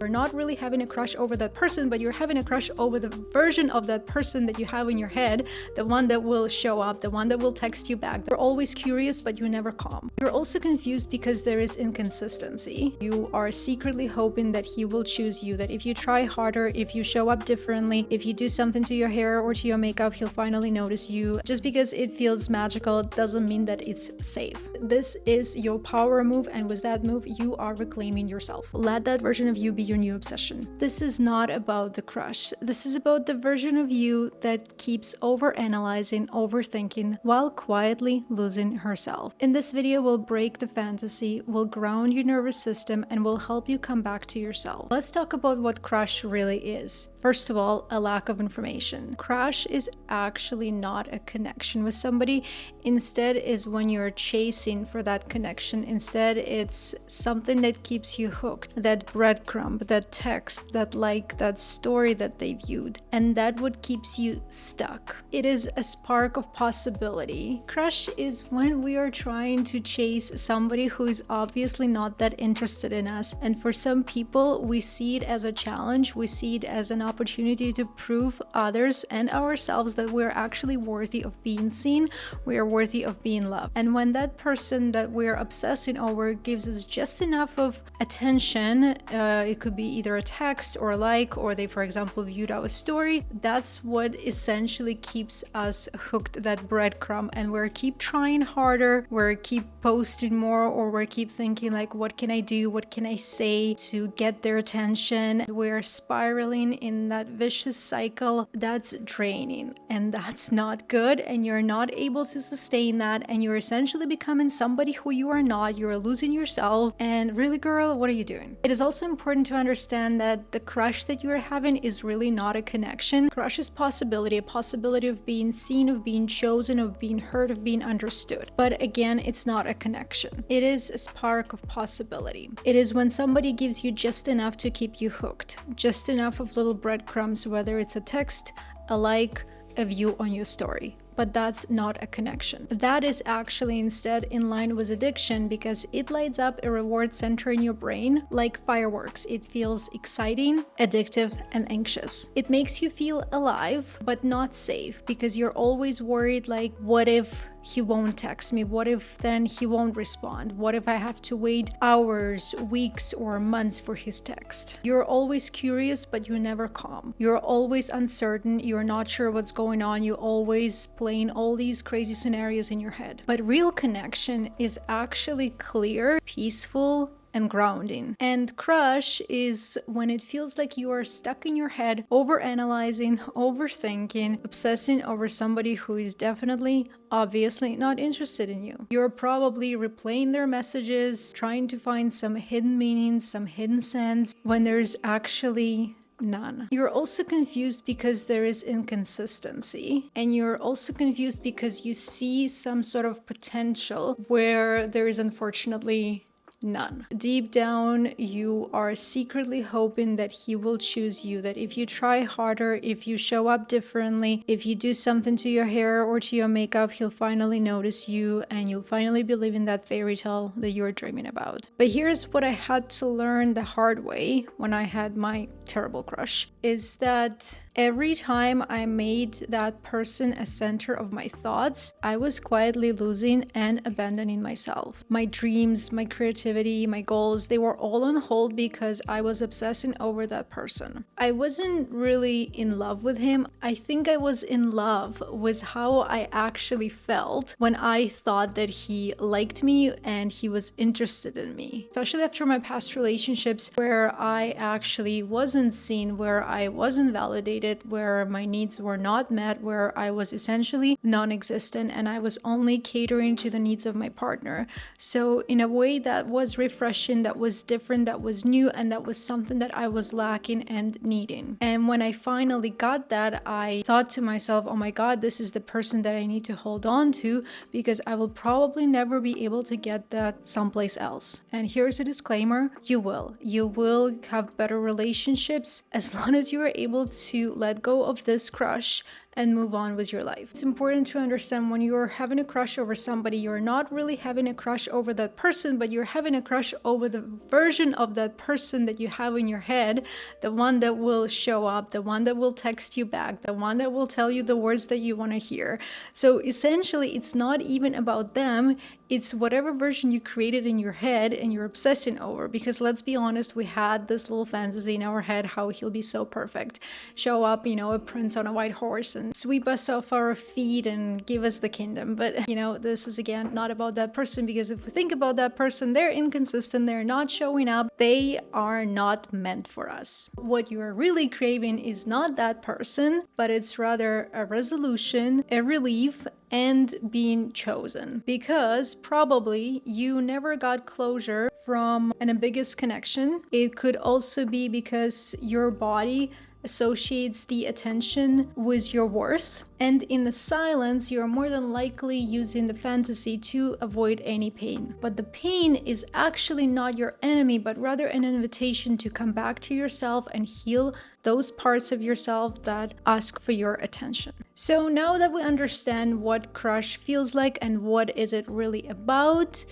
You're not really having a crush over that person, but you're having a crush over the version of that person that you have in your head, the one that will show up, the one that will text you back. They're always curious, but you're never calm. You're also confused because there is inconsistency. You are secretly hoping that he will choose you, that if you try harder, if you show up differently, if you do something to your hair or to your makeup, he'll finally notice you. Just because it feels magical doesn't mean that it's safe. This is your power move, and with that move, you are reclaiming yourself. Let that version of you be your new obsession. This is not about the crush. This is about the version of you that keeps overanalyzing, overthinking, while quietly losing herself. In this video, we'll break the fantasy, we'll ground your nervous system, and we'll help you come back to yourself. Let's talk about what crush really is. First of all, a lack of information. Crush is actually not a connection with somebody. Instead is when you're chasing for that connection. Instead, it's something that keeps you hooked. That breadcrumb, that text, that like, that story that they viewed. And that what keeps you stuck. It is a spark of possibility. Crush is when we are trying to chase somebody who is obviously not that interested in us. And for some people, we see it as a challenge. We see it as an opportunity to prove others and ourselves that we're actually worthy of being seen. We are worthy of being loved. And when that person that we're obsessing over gives us just enough of attention, it could be either a text or a like, or they, for example, viewed our story, that's what essentially keeps us hooked, that breadcrumb. And we're keep trying harder, we're keep posting more, or we're keep thinking like, what can I do? What can I say to get their attention? We're spiraling in that vicious cycle. That's draining and that's not good. And you're not able to sustain that. And you're essentially becoming somebody who you are not. You're losing yourself. And really, girl, what are you doing? It is also important to understand that the crush that you're having is really not a connection. Crush is possibility, a possibility of being seen, of being chosen, of being heard, of being understood. But again, it's not a connection. It is a spark of possibility. It is when somebody gives you just enough to keep you hooked, just enough of little breadcrumbs, whether it's a text, a like, a view on your story. But that's not a connection. That is actually instead in line with addiction, because it lights up a reward center in your brain like fireworks. It feels exciting, addictive, and anxious. It makes you feel alive, but not safe, because you're always worried like, what if he won't text me? What if then he won't respond? What if I have to wait hours, weeks, or months for his text? You're always curious, but you're never calm. You're always uncertain. You're not sure what's going on. You always playing all these crazy scenarios in your head. But real connection is actually clear, peaceful, and grounding. And crush is when it feels like you are stuck in your head, overanalyzing, overthinking, obsessing over somebody who is definitely, obviously not interested in you. You're probably replaying their messages, trying to find some hidden meanings, some hidden sense, when there's actually none. You're also confused because there is inconsistency, and you're also confused because you see some sort of potential where there is unfortunately none. Deep down, you are secretly hoping that he will choose you, that if you try harder, if you show up differently, if you do something to your hair or to your makeup, he'll finally notice you and you'll finally be living that fairy tale that you're dreaming about. But here's what I had to learn the hard way when I had my terrible crush, is that every time I made that person a center of my thoughts, I was quietly losing and abandoning myself. My dreams, my creativity, my goals, they were all on hold because I was obsessing over that person. I wasn't really in love with him. I think I was in love with how I actually felt when I thought that he liked me and he was interested in me. Especially after my past relationships where I actually wasn't seen, where I wasn't validated, where my needs were not met, where I was essentially non-existent and I was only catering to the needs of my partner. So in a way that was refreshing, that was different, that was new, and that was something that I was lacking and needing. And when I finally got that, I thought to myself, oh my God, this is the person that I need to hold on to, because I will probably never be able to get that someplace else. And here's a disclaimer, you will. You will have better relationships as long as you are able to let go of this crush and move on with your life. It's important to understand when you're having a crush over somebody, you're not really having a crush over that person, but you're having a crush over the version of that person that you have in your head, the one that will show up, the one that will text you back, the one that will tell you the words that you want to hear. So essentially, it's not even about them. It's whatever version you created in your head and you're obsessing over. Because let's be honest, we had this little fantasy in our head how he'll be so perfect. Show up, a prince on a white horse and sweep us off our feet and give us the kingdom. But, this is again not about that person, because if we think about that person, they're inconsistent, they're not showing up, they are not meant for us. What you are really craving is not that person, but it's rather a resolution, a relief, and being chosen, because probably you never got closure from an ambiguous connection. It could also be because your body associates the attention with your worth, and in the silence you're more than likely using the fantasy to avoid any pain. But the pain is actually not your enemy, but rather an invitation to come back to yourself and heal those parts of yourself that ask for your attention. So now that we understand what crush feels like and what is it really about,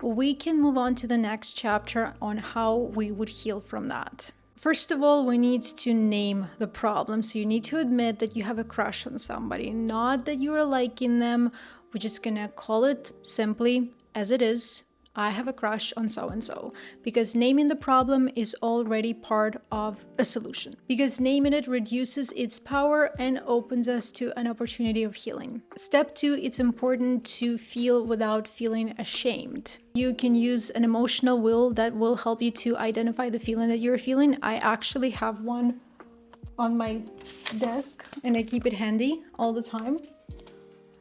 we can move on to the next chapter on how we would heal from that. First of all, we need to name the problem. So you need to admit that you have a crush on somebody, not that you are liking them. We're just gonna call it simply as it is. I have a crush on so-and-so, because naming the problem is already part of a solution, because naming it reduces its power and opens us to an opportunity of healing. Step 2, it's important to feel without feeling ashamed. You can use an emotional wheel that will help you to identify the feeling that you're feeling. I actually have one on my desk and I keep it handy all the time.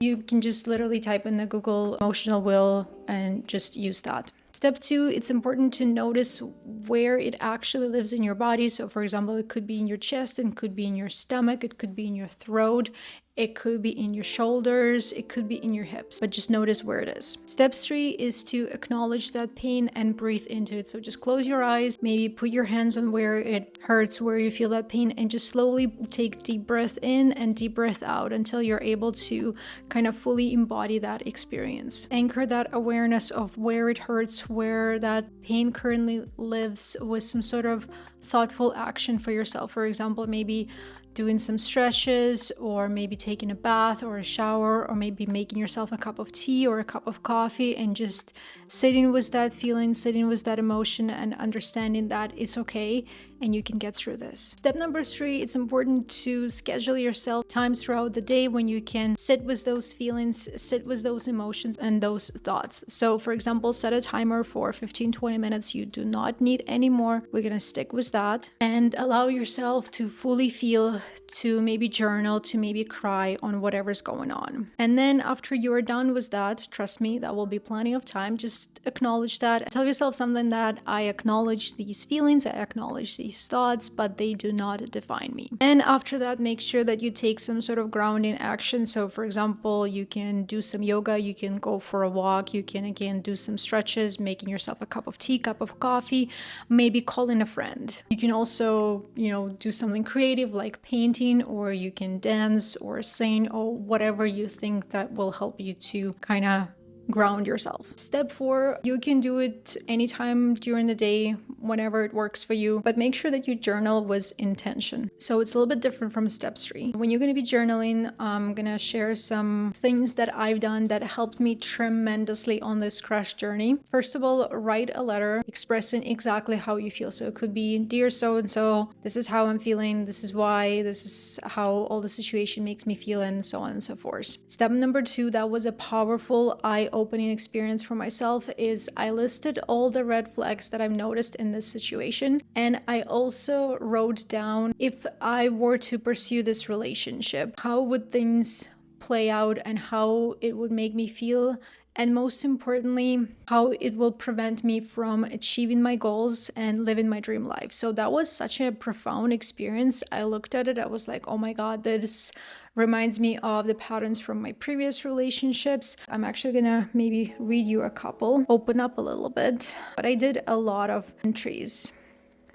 You can just literally type in the Google emotional wheel and just use that. Step 2, it's important to notice where it actually lives in your body. So for example, it could be in your chest, it could be in your stomach, it could be in your throat, it could be in your shoulders, it could be in your hips, but just notice where it is. Step 3 is to acknowledge that pain and breathe into it. So just close your eyes, maybe put your hands on where it hurts, where you feel that pain, and just slowly take deep breath in and deep breath out until you're able to kind of fully embody that experience. Anchor that awareness of where it hurts, where that pain currently lives, with some sort of thoughtful action for yourself. For example, maybe doing some stretches, or maybe taking a bath or a shower, or maybe making yourself a cup of tea or a cup of coffee, and just sitting with that feeling, sitting with that emotion, and understanding that it's okay and you can get through this. Step number 3, it's important to schedule yourself times throughout the day when you can sit with those feelings, sit with those emotions and those thoughts. So for example, set a timer for 15-20 minutes. You do not need any more. We're gonna stick with that, and allow yourself to fully feel, to maybe journal, to maybe cry on whatever's going on. And then after you're done with that, trust me, that will be plenty of time. Just acknowledge that. Tell yourself something that I acknowledge these feelings, I acknowledge these thoughts, but they do not define me. And after that, make sure that you take some sort of grounding action. So for example, you can do some yoga, you can go for a walk, you can again do some stretches, making yourself a cup of tea, cup of coffee, maybe calling a friend. You can also, do something creative like painting, or you can dance or sing, or whatever you think that will help you to kind of ground yourself. Step 4, you can do it anytime during the day, whenever it works for you, but make sure that you journal with intention. So it's a little bit different from step 3. When you're going to be journaling, I'm going to share some things that I've done that helped me tremendously on this crush journey. First of all, write a letter expressing exactly how you feel. So it could be, dear so-and-so, this is how I'm feeling, this is why, this is how all the situation makes me feel, and so on and so forth. Step number 2, that was a powerful eye-opening experience for myself, is I listed all the red flags that I've noticed in this situation, and I also wrote down, if I were to pursue this relationship, how would things play out and how it would make me feel, and most importantly, how it will prevent me from achieving my goals and living my dream life. So that was such a profound experience. I looked at it, I was like, oh my God, this reminds me of the patterns from my previous relationships. I'm actually gonna maybe read you a couple, open up a little bit. But I did a lot of entries.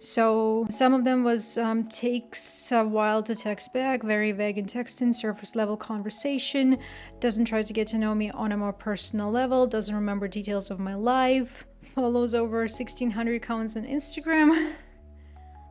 So some of them was takes a while to text back, very vague in texting, surface level conversation, doesn't try to get to know me on a more personal level, doesn't remember details of my life, follows over 1,600 accounts on Instagram,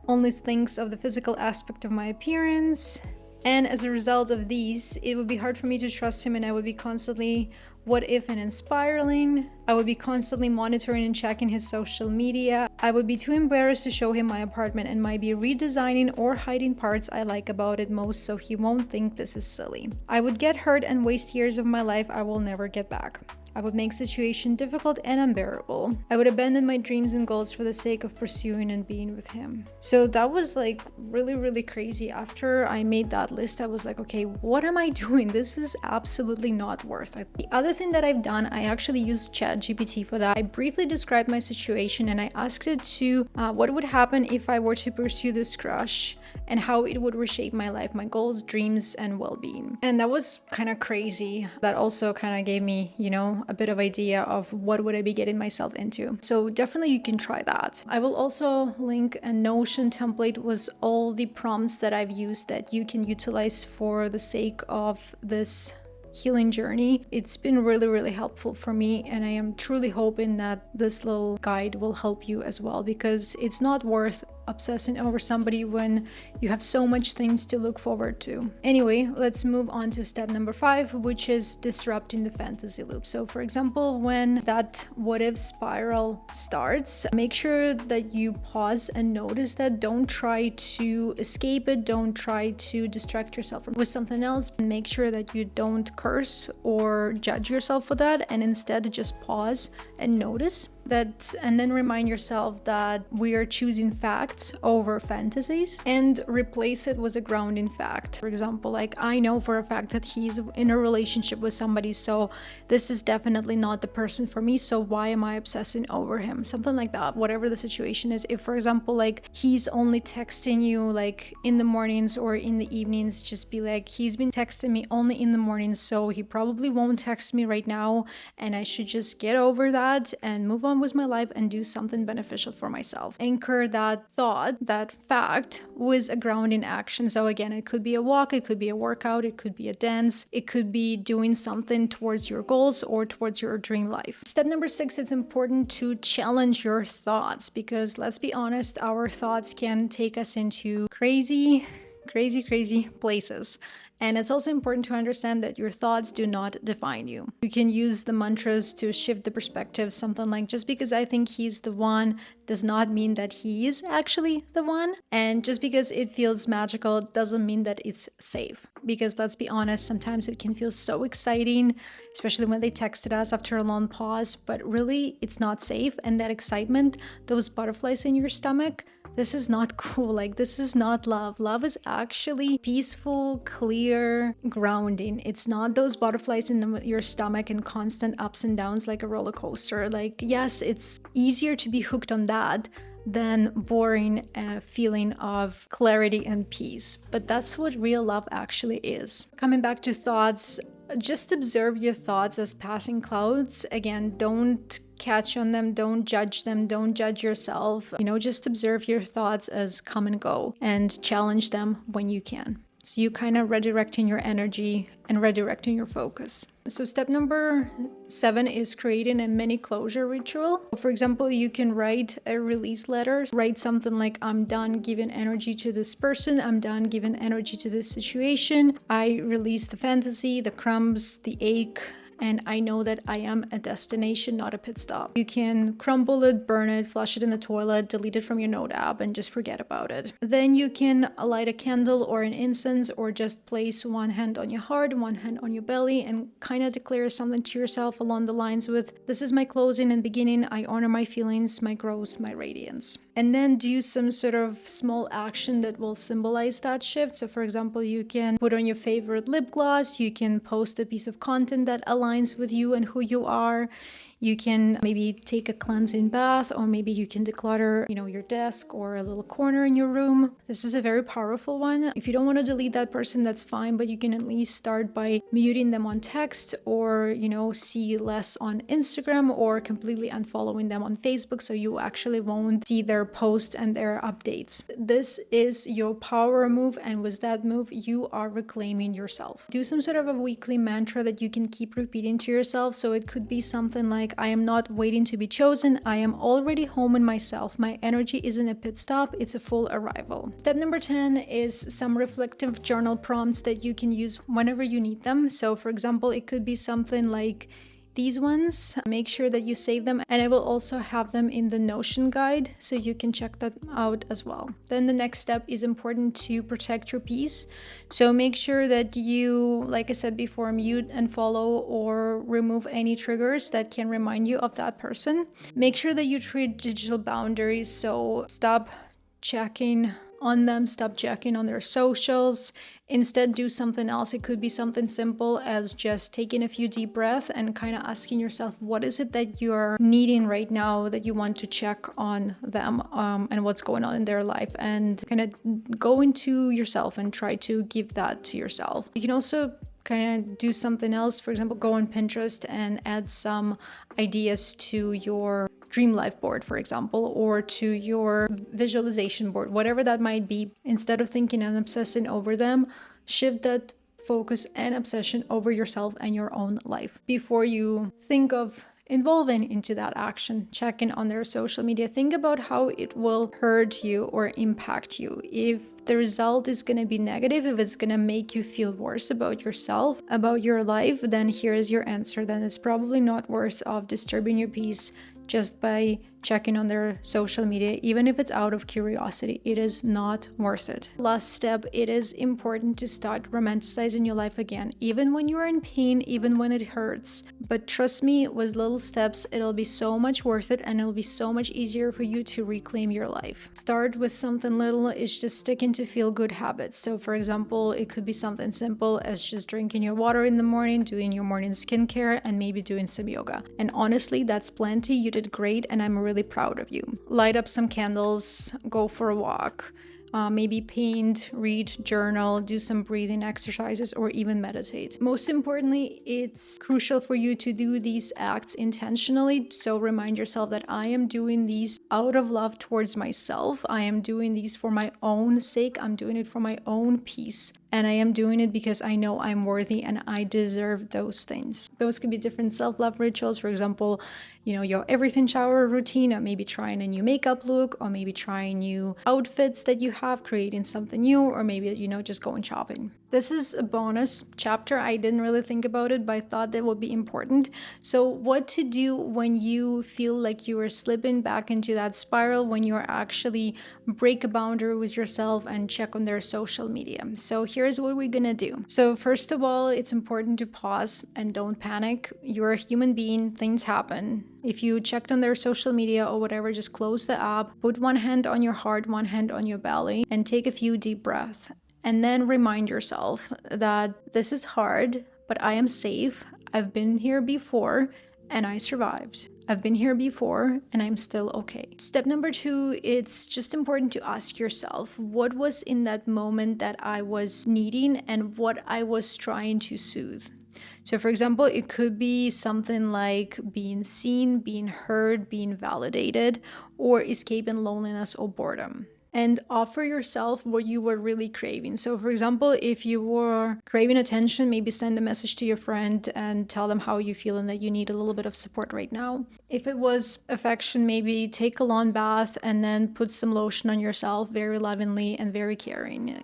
only thinks of the physical aspect of my appearance. And as a result of these, it would be hard for me to trust him, and I would be constantly what if and spiraling. I would be constantly monitoring and checking his social media. I would be too embarrassed to show him my apartment and might be redesigning or hiding parts I like about it most so he won't think this is silly. I would get hurt and waste years of my life I will never get back. I would make situation difficult and unbearable. I would abandon my dreams and goals for the sake of pursuing and being with him. So that was like really crazy. After I made that list, I was like, okay, what am I doing? This is absolutely not worth it. The other thing that I've done, I actually used ChatGPT for that. I briefly described my situation and I asked it to what would happen if I were to pursue this crush and how it would reshape my life, my goals, dreams, and well-being. And that was kind of crazy. That also kind of gave me, a bit of idea of what would I be getting myself into. So definitely you can try that. I will also link a Notion template with all the prompts that I've used that you can utilize for the sake of this healing journey. It's been really helpful for me, and I am truly hoping that this little guide will help you as well, because it's not worth obsessing over somebody when you have so much things to look forward to. Anyway, let's move on to step number 5, which is disrupting the fantasy loop. So for example, when that what if spiral starts, make sure that you pause and notice that. Don't try to escape it, don't try to distract yourself with something else, and make sure that you don't curse or judge yourself for that, and instead just pause and notice that, and then remind yourself that we are choosing facts over fantasies, and replace it with a grounding fact. For example, like, I know for a fact that he's in a relationship with somebody, so this is definitely not the person for me, so why am I obsessing over him? Something like that, whatever the situation is. If for example, like, he's only texting you like in the mornings or in the evenings, just be like, he's been texting me only in the mornings, so he probably won't text me right now, and I should just get over that and move on with my life and do something beneficial for myself. Anchor that thought, that fact, with a grounding action. So again, it could be a walk, it could be a workout, it could be a dance, it could be doing something towards your goals or towards your dream life. Step number 6, it's important to challenge your thoughts, because let's be honest, our thoughts can take us into crazy places. And it's also important to understand that your thoughts do not define you. You can use the mantras to shift the perspective, something like, just because I think he's the one does not mean that he is actually the one. And just because it feels magical doesn't mean that it's safe. Because let's be honest, sometimes it can feel so exciting, especially when they texted us after a long pause, but really it's not safe. And that excitement, those butterflies in your stomach, this is not cool. Like, this is not love. Love is actually peaceful, clear, grounding. It's not those butterflies in your stomach and constant ups and downs like a roller coaster. Like, yes, it's easier to be hooked on that than boring feeling of clarity and peace. But that's what real love actually is. Coming back to thoughts, just observe your thoughts as passing clouds. Again, don't catch on them, don't judge them, don't judge yourself. Just observe your thoughts as come and go, and challenge them when you can. So you kind of redirecting your energy and redirecting your focus. So step number 7 is creating a mini closure ritual. For example, you can write a release letter. Write something like, I'm done giving energy to this person. I'm done giving energy to this situation. I release the fantasy, the crumbs, the ache, and I know that I am a destination, not a pit stop. You can crumble it, burn it, flush it in the toilet, delete it from your note app, and just forget about it. Then you can light a candle or an incense, or just place one hand on your heart, one hand on your belly, and kind of declare something to yourself along the lines with, this is my closing and beginning. I honor my feelings, my growth, my radiance. And then do some sort of small action that will symbolize that shift. So for example, you can put on your favorite lip gloss, you can post a piece of content that aligns with you and who you are. You can maybe take a cleansing bath, or maybe you can declutter, your desk or a little corner in your room. This is a very powerful one. If you don't want to delete that person, that's fine, but you can at least start by muting them on text, or, see less on Instagram, or completely unfollowing them on Facebook so you actually won't see their posts and their updates. This is your power move, and with that move, you are reclaiming yourself. Do some sort of a weekly mantra that you can keep repeating to yourself. So it could be something like, I am not waiting to be chosen. I am already home in myself. My energy isn't a pit stop, it's a full arrival. Step number 10 is some reflective journal prompts that you can use whenever you need them. So for example, it could be something like these ones. Make sure that you save them, and I will also have them in the Notion guide so you can check that out as well. Then the next step is important to protect your peace. So make sure that you, like I said before, mute and follow or remove any triggers that can remind you of that person. Make sure that you treat digital boundaries, so stop checking on them, stop checking on their socials. Instead, do something else. It could be something simple as just taking a few deep breaths and kind of asking yourself, what is it that you're needing right now that you want to check on them, and what's going on in their life, and kind of go into yourself and try to give that to yourself. You can also kind of do something else. For example, go on Pinterest and add some ideas to your dream life board, for example, or to your visualization board, whatever that might be. Instead of thinking and obsessing over them, shift that focus and obsession over yourself and your own life. Before you think of involving into that action, checking on their social media, think about how it will hurt you or impact you. If the result is going to be negative, if it's going to make you feel worse about yourself, about your life, then here's your answer. Then it's probably not worth of disturbing your peace just by checking on their social media. Even if it's out of curiosity, it is not worth it. Last step, it is important to start romanticizing your life again, even when you're in pain, even when it hurts. But trust me, with little steps, it'll be so much worth it, and it'll be so much easier for you to reclaim your life. Start with something little. It's just sticking to feel good habits. So for example, it could be something simple as just drinking your water in the morning, doing your morning skincare, and maybe doing some yoga. And honestly, that's plenty. You did great, and I'm really proud of you. Light up some candles, go for a walk, maybe paint, read, journal, do some breathing exercises, or even meditate. Most importantly, it's crucial for you to do these acts intentionally. So remind yourself that I am doing these out of love towards myself. I am doing these for my own sake. I'm doing it for my own peace. And I am doing it because I know I'm worthy and I deserve those things. Those could be different self-love rituals. For example, your everything shower routine, or maybe trying a new makeup look, or maybe trying new outfits that you have, creating something new, or maybe, just going shopping. This is a bonus chapter. I didn't really think about it, but I thought that would be important. So what to do when you feel like you are slipping back into that spiral, when you're actually break a boundary with yourself and check on their social media. So here's what we're gonna do. So first of all, it's important to pause and don't panic. You're a human being, things happen. If you checked on their social media or whatever, just close the app, put one hand on your heart, one hand on your belly, and take a few deep breaths. And then remind yourself that this is hard, but I am safe. I've been here before and I survived. I've been here before and I'm still okay. Step number 2, it's just important to ask yourself, what was in that moment that I was needing and what I was trying to soothe? So for example, it could be something like being seen, being heard, being validated, or escaping loneliness or boredom. And offer yourself what you were really craving. So for example, if you were craving attention, maybe send a message to your friend and tell them how you feel and that you need a little bit of support right now. If it was affection, maybe take a long bath and then put some lotion on yourself, very lovingly and very caring.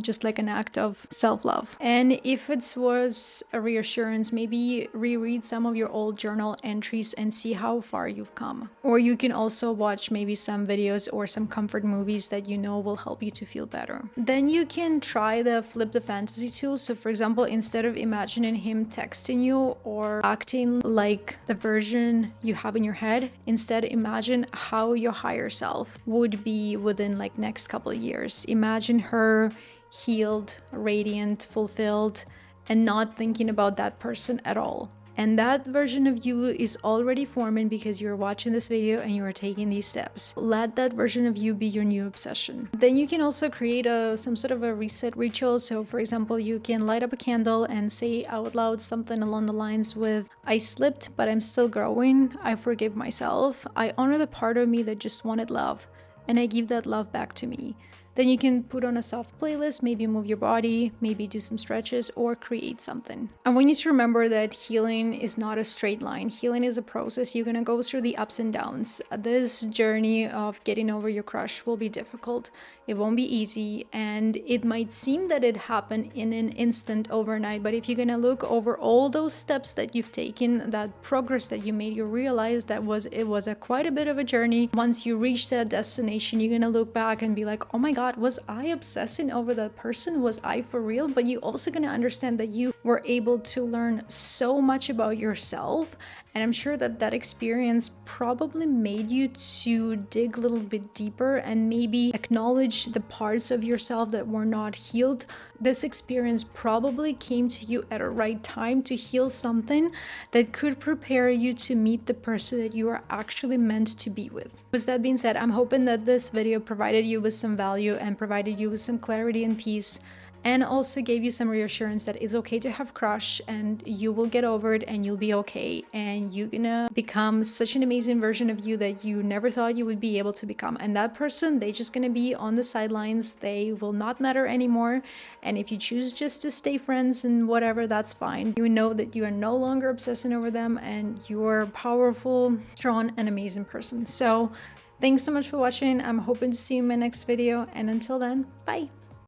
Just like an act of self-love. And if it was a reassurance, maybe reread some of your old journal entries and see how far you've come. Or you can also watch maybe some videos or some comfort movies that will help you to feel better. Then you can try the flip the fantasy tool. So for example, instead of imagining him texting you or acting like the version you have in your head, instead imagine how your higher self would be within next couple of years. Imagine her healed, radiant, fulfilled, and not thinking about that person at all. And that version of you is already forming because you're watching this video and you are taking these steps. Let that version of you be your new obsession. Then you can also create some sort of a reset ritual. So for example, you can light up a candle and say out loud something along the lines with, I slipped, but I'm still growing. I forgive myself. I honor the part of me that just wanted love, and I give that love back to me. Then you can put on a soft playlist, maybe move your body, maybe do some stretches or create something. I want you to remember that healing is not a straight line. Healing is a process. You're gonna go through the ups and downs. This journey of getting over your crush will be difficult. It won't be easy, and it might seem that it happened in an instant overnight, but if you're gonna look over all those steps that you've taken, that progress that you made, you realize that it was quite a bit of a journey. Once you reach that destination, you're gonna look back and be like, oh my God, was I obsessing over that person? Was I for real? But you also gonna understand that you were able to learn so much about yourself, and I'm sure that that experience probably made you to dig a little bit deeper and maybe acknowledge the parts of yourself that were not healed. This experience probably came to you at a right time to heal something that could prepare you to meet the person that you are actually meant to be with. With that being said, I'm hoping that this video provided you with some value and provided you with some clarity and peace, and also gave you some reassurance that it's okay to have crush and you will get over it and you'll be okay, and you're gonna become such an amazing version of you that you never thought you would be able to become. And that person, they're just gonna be on the sidelines. They will not matter anymore, and if you choose just to stay friends and whatever, that's fine. You know that you are no longer obsessing over them and you're a powerful, strong, and amazing person. So thanks so much for watching. I'm hoping to see you in my next video, and until then, bye.